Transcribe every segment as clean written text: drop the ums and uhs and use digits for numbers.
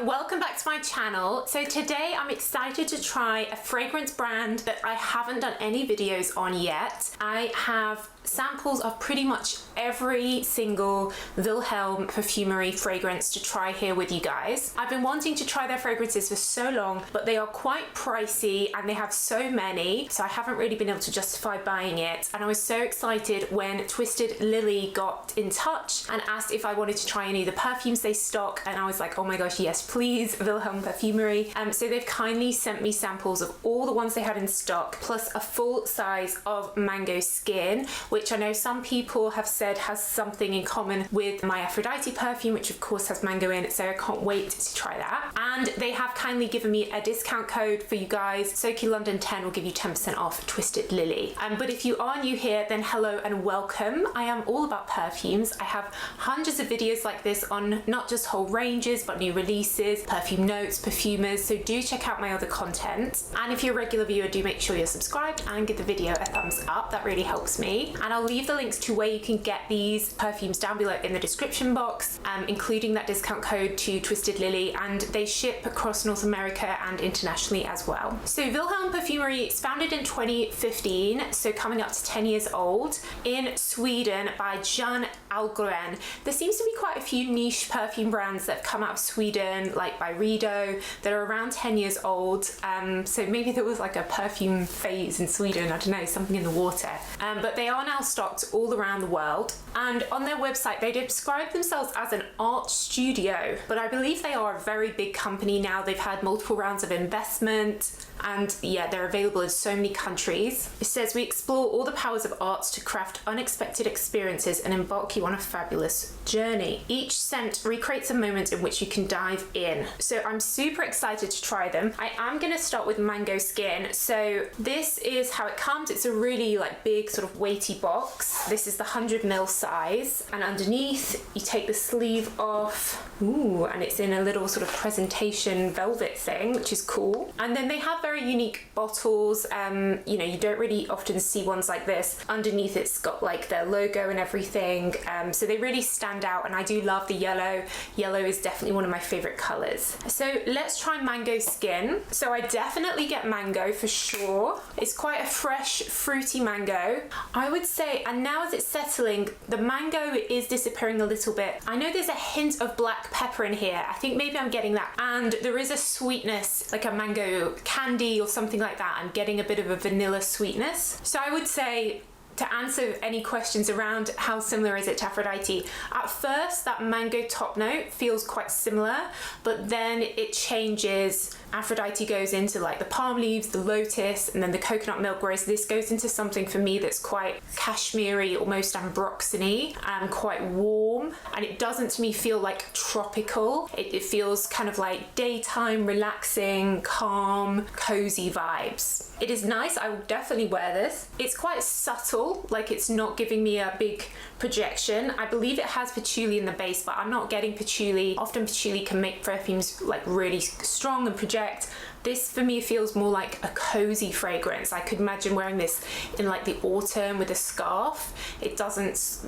welcome back to my channel. So today I'm excited to try a fragrance brand that I haven't done any videos on yet. I have samples of pretty much every single Vilhelm Parfumerie fragrance to try here with you guys. I've been wanting to try their fragrances for so long, but they are quite pricey and they have so many, so I haven't really been able to justify buying it. And I was so excited when Twisted Lily got in touch and asked if I wanted to try any of the perfumes they stock, and I was like, oh my gosh, yes please, Vilhelm Parfumerie. So they've kindly sent me samples of all the ones they had in stock, plus a full size of Mango Skin, which I know some people have said has something in common with my Aphrodite perfume, which of course has mango in it, so I can't wait to try that. And they have kindly given me a discount code for you guys. Soki London 10 will give you 10% off Twisted Lily. But if you are new here, then hello and welcome. I am all about perfumes. I have hundreds of videos like this on not just whole ranges, but new releases, perfume notes, perfumers, so do check out my other content. And if you're a regular viewer, do make sure you're subscribed and give the video a thumbs up, that really helps me. And I'll leave the links to where you can get these perfumes down below in the description box, including that discount code to Twisted Lily, and they ship across North America and internationally as well. So Vilhelm Parfumerie is founded in 2015, so coming up to 10 years old, in Sweden by Jan Algren. There seems to be quite a few niche perfume brands that have come out of Sweden, like by Rido, that are around 10 years old. So maybe there was like a perfume phase in Sweden, I don't know, something in the water. But they are now stocked all around the world. And on their website, they describe themselves as an art studio, but I believe they are a very big company now. They've had multiple rounds of investment, and yeah, they're available in so many countries. It says, we explore all the powers of arts to craft unexpected experiences and embark you on a fabulous journey. Each scent recreates a moment in which you can dive in. So I'm super excited to try them. I am going to start with Mango Skin. So this is how it comes. It's a really like big sort of weighty box. This is the 100ml size, and underneath you take the sleeve off. Ooh, and it's in a little sort of presentation velvet thing, which is cool. And then they have very unique bottles. You know, you don't really often see ones like this. Underneath it's got like their logo and everything. So they really stand out, and I do love the yellow. Yellow is definitely one of my favorite colors. So let's try Mango Skin. So I definitely get mango for sure. It's quite a fresh, fruity mango, I would say. And now as it's settling, the mango is disappearing a little bit. I know there's a hint of black pepper in here. I think maybe I'm getting that. And there is a sweetness, like a mango candy or something like that. I'm getting a bit of a vanilla sweetness. So I would say, to answer any questions around how similar is it to Aphrodite, at first that mango top note feels quite similar, but then it changes. Aphrodite goes into like the palm leaves, the lotus, and then the coconut milk, whereas this goes into something for me that's quite cashmere-y, almost ambroxany, and quite warm. And it doesn't to me feel like tropical. It feels kind of like daytime, relaxing, calm, cozy vibes. It is nice. I will definitely wear this. It's quite subtle, like it's not giving me a big projection. I believe it has patchouli in the base, but I'm not getting patchouli. Often patchouli can make perfumes like really strong and project. This for me feels more like a cozy fragrance. I could imagine wearing this in like the autumn with a scarf. It doesn't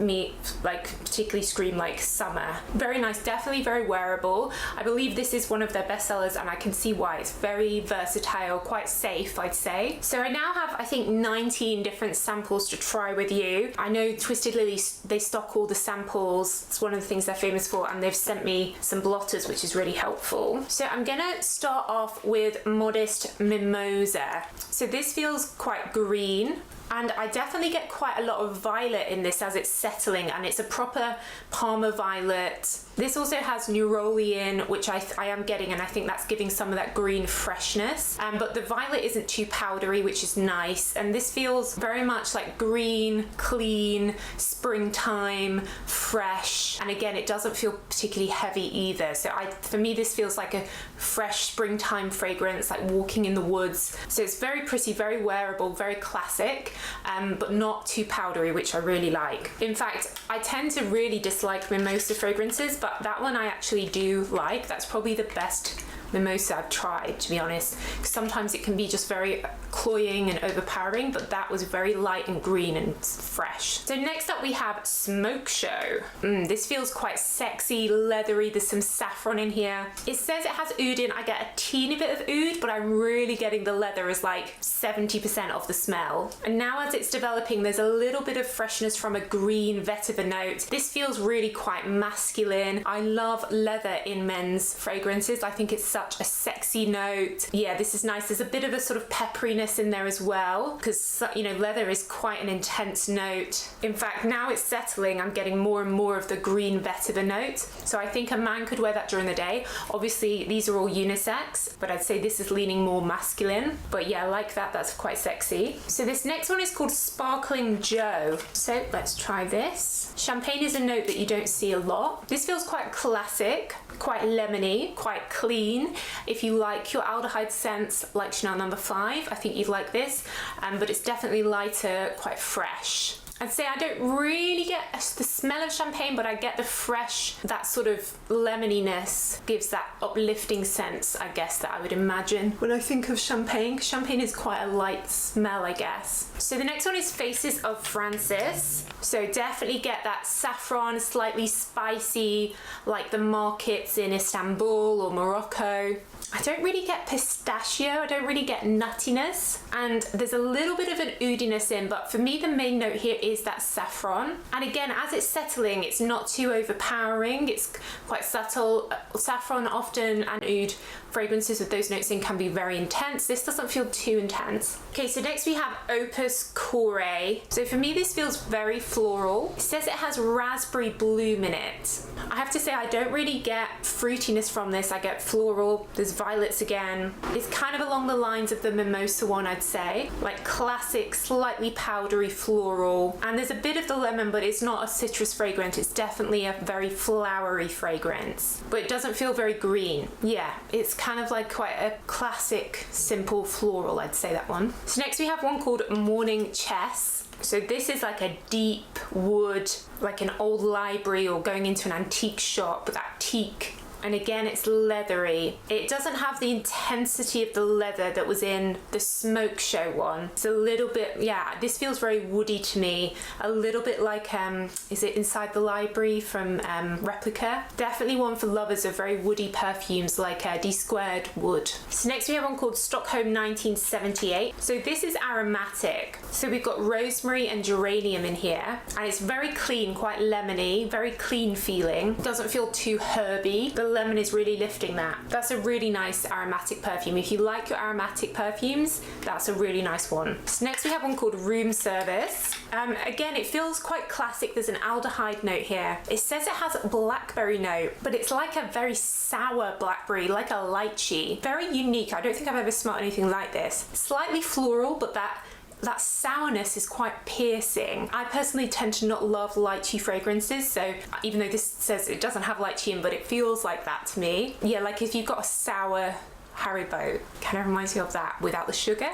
like particularly scream like summer. Very nice, definitely very wearable. I believe this is one of their best sellers, and I can see why. It's very versatile, quite safe, I'd say. So I now have, I think, 19 different samples to try with you. I know Twisted Lily, they stock all the samples. It's one of the things they're famous for, and they've sent me some blotters, which is really helpful. So I'm gonna start off with Modest Mimosa. So this feels quite green, and I definitely get quite a lot of violet in this as it's settling, and it's a proper Parma violet. This also has Neurolean, which I am getting, and I think that's giving some of that green freshness. But the violet isn't too powdery, which is nice. And this feels very much like green, clean, springtime, fresh. And again, it doesn't feel particularly heavy either. So for me, this feels like a fresh springtime fragrance, like walking in the woods. So it's very pretty, very wearable, very classic, but not too powdery, which I really like. In fact, I tend to really dislike Mimosa fragrances, but that one I actually do like. That's probably the best Mimosa I've tried, to be honest. Sometimes it can be just very cloying and overpowering, but that was very light and green and fresh. So next up we have Smoke Show. This feels quite sexy, leathery. There's some saffron in here. It says it has oud in. I get a teeny bit of oud, but I'm really getting the leather as like 70% of the smell. And now as it's developing, there's a little bit of freshness from a green vetiver note. This feels really quite masculine. I love leather in men's fragrances. I think it's such a sexy note. Yeah, this is nice. There's a bit of a sort of pepperiness in there as well, because, you know, leather is quite an intense note. In fact, now it's settling, I'm getting more and more of the green vetiver note. So I think a man could wear that during the day. Obviously, these are all unisex, but I'd say this is leaning more masculine. But yeah, I like that. That's quite sexy. So this next one is called Sparkling Joe. So let's try this. Champagne is a note that you don't see a lot. This feels quite classic, quite lemony, quite clean. If you like your aldehyde scents like Chanel No. 5, I think you'd like this, but it's definitely lighter, quite fresh. I'd say I don't really get the smell of champagne, but I get the fresh, that sort of lemoniness gives that uplifting sense, I guess, that I would imagine when I think of champagne. Champagne is quite a light smell, I guess. So the next one is Faces of Francis. So definitely get that saffron, slightly spicy, like the markets in Istanbul or Morocco. I don't really get pistachio, I don't really get nuttiness, and there's a little bit of an oudiness in, but for me the main note here is that saffron. And again, as it's settling, it's not too overpowering, it's quite subtle. Saffron often and oud fragrances with those notes in can be very intense. This doesn't feel too intense. Okay, so next we have Opus Cor. So for me this feels very floral. It says it has raspberry bloom in it. I have to say I don't really get fruitiness from this. I get floral, there's violets again. It's kind of along the lines of the Mimosa one, I'd say. Like classic, slightly powdery floral. And there's a bit of the lemon, but it's not a citrus fragrance. It's definitely a very flowery fragrance. But it doesn't feel very green. Yeah, it's kind of like quite a classic, simple floral, I'd say that one. So next we have one called Morning Chess. So this is like a deep wood, like an old library or going into an antique shop, that teak. And again, it's leathery. It doesn't have the intensity of the leather that was in the Smoke Show one. It's a little bit, yeah, this feels very woody to me. A little bit like, is it Inside the Library from Replica? Definitely one for lovers of very woody perfumes like D-squared wood. So next we have one called Stockholme 1978. So this is aromatic. So we've got rosemary and geranium in here. And it's very clean, quite lemony, very clean feeling. Doesn't feel too herby. The lemon is really lifting that. That's a really nice aromatic perfume. If you like your aromatic perfumes, that's a really nice one. So next we have one called Room Service. Again, it feels quite classic. There's an aldehyde note here. It says it has a blackberry note, but it's like a very sour blackberry, like a lychee. Very unique. I don't think I've ever smelled anything like this. Slightly floral, but that sourness is quite piercing. I personally tend to not love lychee fragrances, so even though this says it doesn't have lychee in, but it feels like that to me. Yeah, like if you've got a sour Haribo, kind of reminds me of that without the sugar.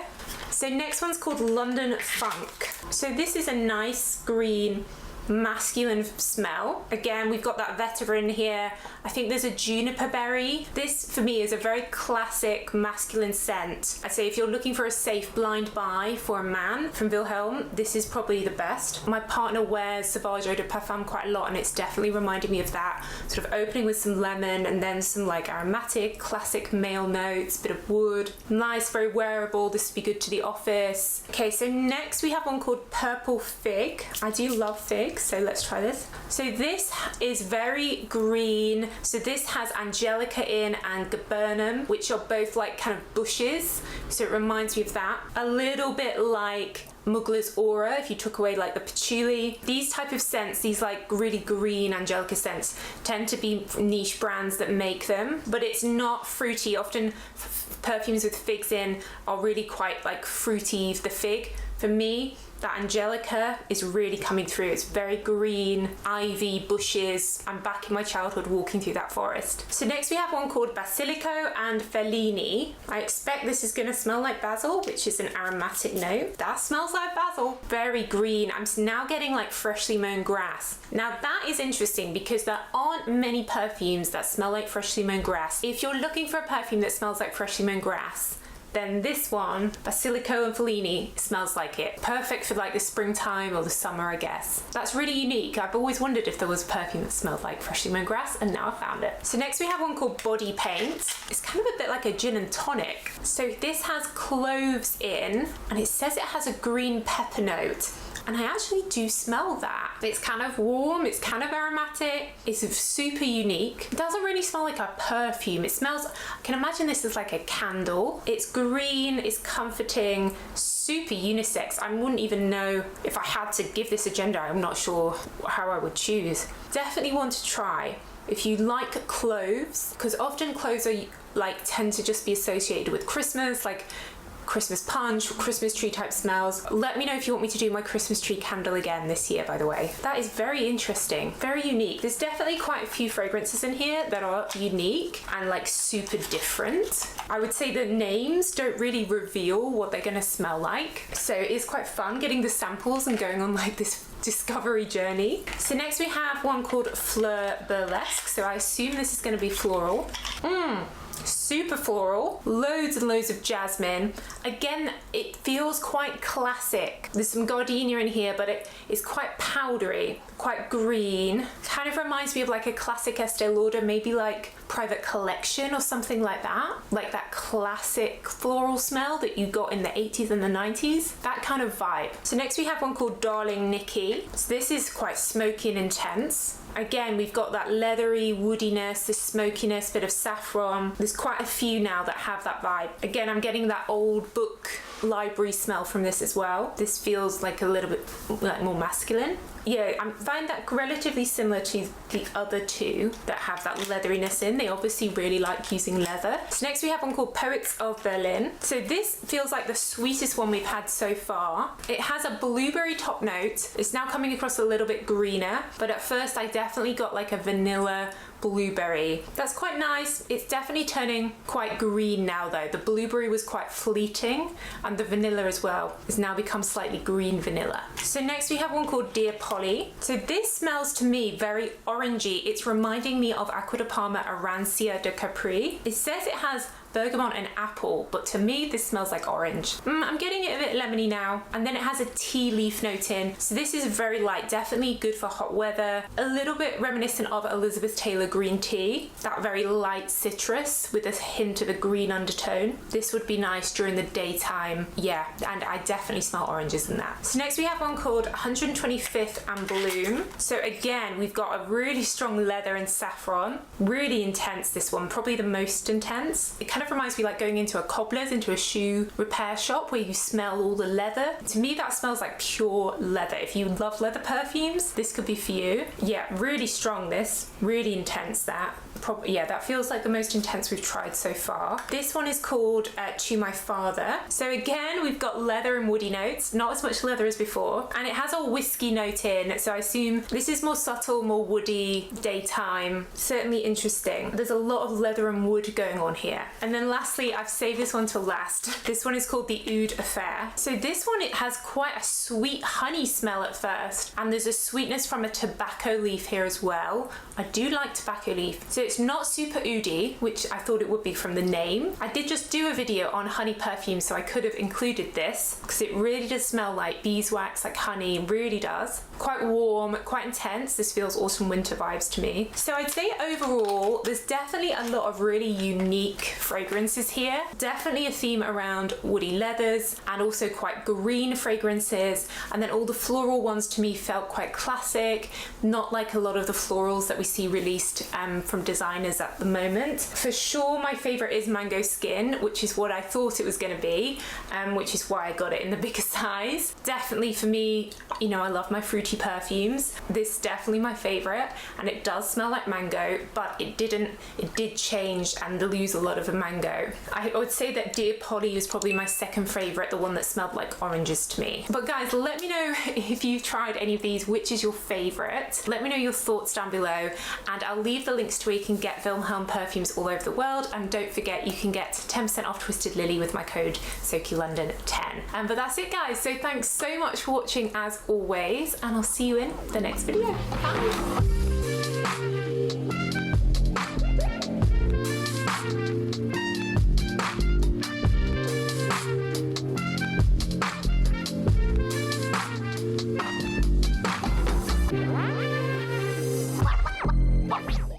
So next one's called London Funk. So this is a nice green masculine smell. Again, we've got that vetiver in here. I think there's a juniper berry. This for me is a very classic masculine scent. I'd say if you're looking for a safe blind buy for a man from Vilhelm, this is probably the best. My partner wears Sauvage Eau de Parfum quite a lot, and it's definitely reminded me of that. Sort of opening with some lemon and then some like aromatic, classic male notes, bit of wood. Nice, very wearable. This would be good to the office. Okay, so next we have one called Purple Fig. I do love fig, so let's try this. So this is very green. So this has angelica in and laburnum, which are both like kind of bushes. So it reminds me of that. A little bit like Mugler's Aura, if you took away like the patchouli. These type of scents, these like really green angelica scents, tend to be niche brands that make them, but it's not fruity. Often perfumes with figs in are really quite like fruity, the fig. For me, That Angelica is really coming through. It's very green, ivy, bushes. I'm back in my childhood walking through that forest. So next we have one called Basilico and Fini. I expect this is going to smell like basil, which is an aromatic note. That smells like basil. Very green. I'm now getting like freshly mown grass. Now that is interesting because there aren't many perfumes that smell like freshly mown grass. If you're looking for a perfume that smells like freshly mown grass, then this one, Basilico and Fini, smells like it. Perfect for like the springtime or the summer, I guess. That's really unique. I've always wondered if there was a perfume that smelled like freshly mown grass, and now I found it. So next we have one called Body Paint. It's kind of a bit like a gin and tonic. So this has cloves in, and it says it has a green pepper note. And I actually do smell that. It's kind of warm, it's kind of aromatic, it's super unique. It doesn't really smell like a perfume. It smells, I can imagine this is like a candle. It's green, it's comforting, super unisex. I wouldn't even know if I had to give this a gender. I'm not sure how I would choose. Definitely one to try. If you like cloves, because often cloves are like tend to just be associated with Christmas, like Christmas punch, Christmas tree type smells. Let me know if you want me to do my Christmas tree candle again this year, by the way. That is very interesting, very unique. There's definitely quite a few fragrances in here that are unique and like super different. I would say the names don't really reveal what they're gonna smell like. So it's quite fun getting the samples and going on like this discovery journey. So next we have one called Flur Burlesque. So I assume this is gonna be floral. Super floral, loads and loads of jasmine. Again, it feels quite classic. There's some gardenia in here, but it is quite powdery, quite green. Kind of reminds me of like a classic Estee Lauder, maybe like Private Collection or something like that. Like that classic floral smell that you got in the 80s and the 90s. That kind of vibe. So next we have one called Darling Nikki. So this is quite smoky and intense. Again, we've got that leathery woodiness, this smokiness, bit of saffron. There's quite a few now that have that vibe. Again, I'm getting that old book library smell from this as well. This feels like a little bit like more masculine. Yeah, I find that relatively similar to the other two that have that leatheriness in. They obviously really like using leather. So next we have one called Poets of Berlin. So this feels like the sweetest one we've had so far. It has a blueberry top note. It's now coming across a little bit greener, but at first I definitely got like a vanilla blueberry. That's quite nice. It's definitely turning quite green now though. The blueberry was quite fleeting, and the vanilla as well has now become slightly green vanilla. So next we have one called Dear Polly. So this smells to me very orangey. It's reminding me of Acqua di Parma Arancia de Capri. It says it has bergamot and apple, but to me this smells like orange. I'm getting it a bit lemony now, and then it has a tea leaf note in. So this is very light, definitely good for hot weather. A little bit reminiscent of Elizabeth Taylor green tea, that very light citrus with a hint of a green undertone. This would be nice during the daytime, yeah, and I definitely smell oranges in that. So next we have one called 125th and Bloom. So again, we've got a really strong leather and saffron, really intense this one, probably the most intense. It kind of reminds me like going into a cobbler's, into a shoe repair shop where you smell all the leather. To me that smells like pure leather. If you love leather perfumes, this could be for you. Yeah, really strong this, really intense that. Yeah, that feels like the most intense we've tried so far. This one is called To My Father. So again, we've got leather and woody notes, not as much leather as before, and it has a whiskey note in, so I assume this is more subtle, more woody, daytime, certainly interesting. There's a lot of leather and wood going on here. And then lastly, I've saved this one till last. This one is called the Oud Affair. So this one, it has quite a sweet honey smell at first, and there's a sweetness from a tobacco leaf here as well. I do like tobacco leaf. So it's not super oudy, which I thought it would be from the name. I did just do a video on honey perfume, so I could have included this because it really does smell like beeswax, like honey, really does. Quite warm, quite intense. This feels autumn winter vibes to me. So I'd say overall, there's definitely a lot of really unique fragrances here. Definitely a theme around woody leathers and also quite green fragrances. And then all the floral ones to me felt quite classic, not like a lot of the florals that we see released from designers designers at the moment. For sure, my favorite is Mango Skin, which is what I thought it was going to be, which is why I got it in the bigger size. Definitely for me, you know, I love my fruity perfumes. This is definitely my favorite, and it does smell like mango, but it did change and lose a lot of the mango. I would say that Dear Polly was probably my second favorite, the one that smelled like oranges to me. But guys, let me know if you've tried any of these, which is your favorite. Let me know your thoughts down below, and I'll leave the links to where you can get Vilhelm perfumes all over the world, and don't forget you can get 10% off Twisted Lily with my code Soki London 10. But that's it guys, so thanks so much for watching as always, and I'll see you in the next video. Bye!